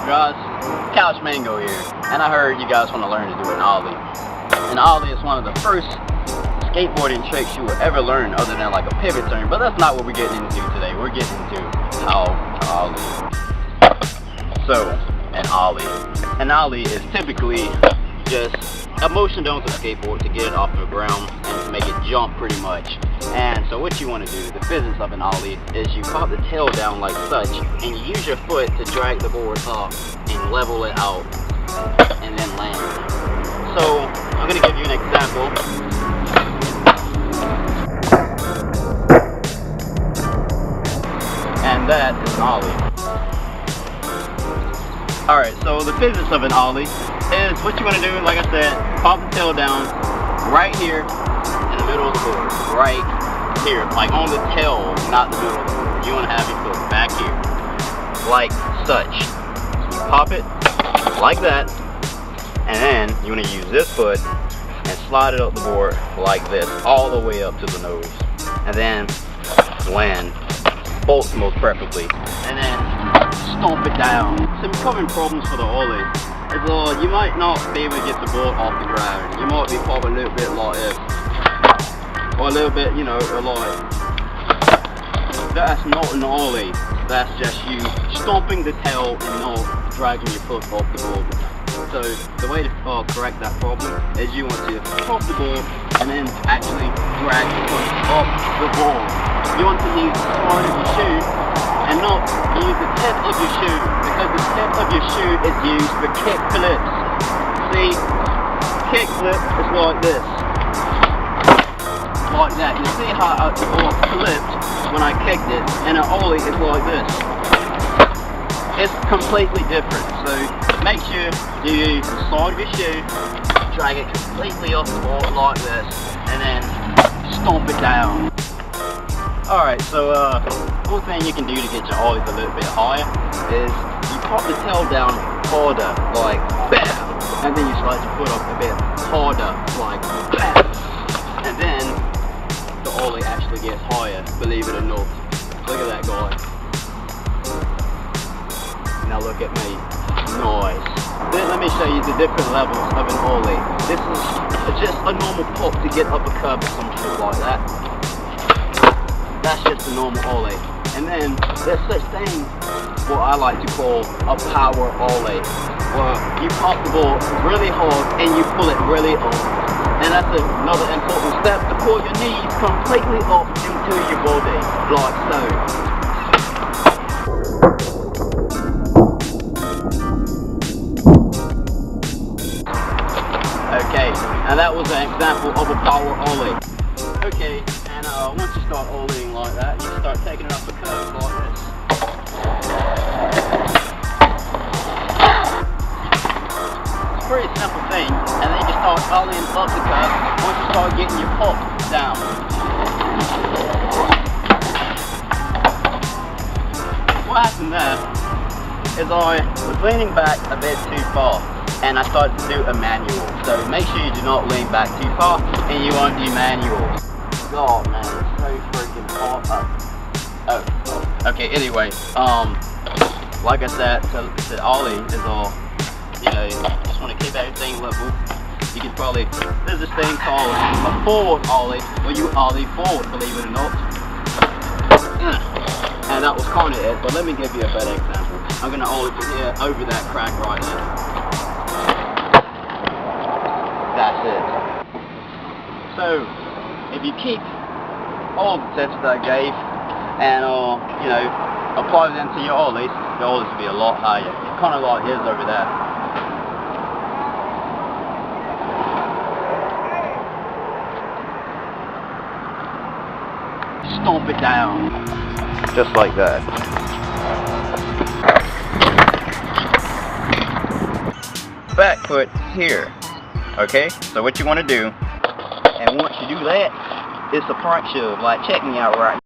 guys? Couch Mango here, and I heard you guys want to learn to do an Ollie. An Ollie is one of the first skateboarding tricks you will ever learn other than like a pivot turn, but that's not what we're getting into today. We're getting into how to Ollie. So, an Ollie. An Ollie is typically just a motion onto the skateboard to get it off the ground and to make it jump pretty much. And so what you want to do, the physics of an Ollie, is you pop the tail down like such and you use your foot to drag the board up and level it out and then land. So I'm going to give you an example. And that is an Ollie. Alright, so the physics of an Ollie is what you want to do, like I said, pop the tail down right here in the middle of the board. Right here, like on the tail, not the middle of the board. You want to have your foot back here, like such. So you pop it like that, and then you want to use this foot and slide it up the board like this, all the way up to the nose. And then land, both most preferably. And then stomp it down. Some common problems for the Ollie is you might not be able to get the board off the ground. You might be popping a little bit like this, or a little bit, you know, like. That's not an Ollie. That's just you stomping the tail and not dragging your foot off the board. So the way to correct that problem is you want to pop the board and then actually drag your foot off the board. You want to use the side of your shoe and not use the tip of your shoe, because the tip of your shoe is used for kick flips. See, kick flip is like this, like that. You see how the board flipped when I kicked it, and an Ollie is like this. It's completely different. So make sure you use the side of your shoe, drag it completely off the board like this, and then stomp it down. Alright, so one thing you can do to get your Ollies a little bit higher is you pop the tail down harder, like BAM! And then you slide your foot up a bit harder, like BAM! And then the Ollie actually gets higher, believe it or not. Look at that guy. Now look at me. Nice. Then let me show you the different levels of an Ollie. This is just a normal pop to get up a curb or some shit like that. That's just a normal Ollie. And then there's such thing, what I like to call a power Ollie, where you pop the ball really hard and you pull it really up. And that's another important step, to pull your knees completely up into your body, like so. Okay, and that was an example of a power Ollie. Okay, and once you start Ollieing like that, you start taking it up the curve like this. It's a pretty simple thing, and then you start Ollieing up the curve once you start getting your pop down. What happened there is I was leaning back a bit too far, and I started to do a manual. So make sure you do not lean back too far, and you won't do manuals. Oh man, it's so freaking hot. Oh, okay, anyway, like I said, so the Ollie is all, you know, you just want to keep everything level. You can probably, there's this thing called a forward Ollie, where you Ollie forward, believe it or not. And that was kind of it, but let me give you a better example. I'm going to Ollie from here over that crack right there. That's it. So, if you keep all the tips that I gave and you know, apply them to your Ollies will be a lot higher. Kind of like his over there. Stomp it down, just like that. Back foot here. Okay, so what you want to do, and once you do that, it's a front shove, like check me out right now.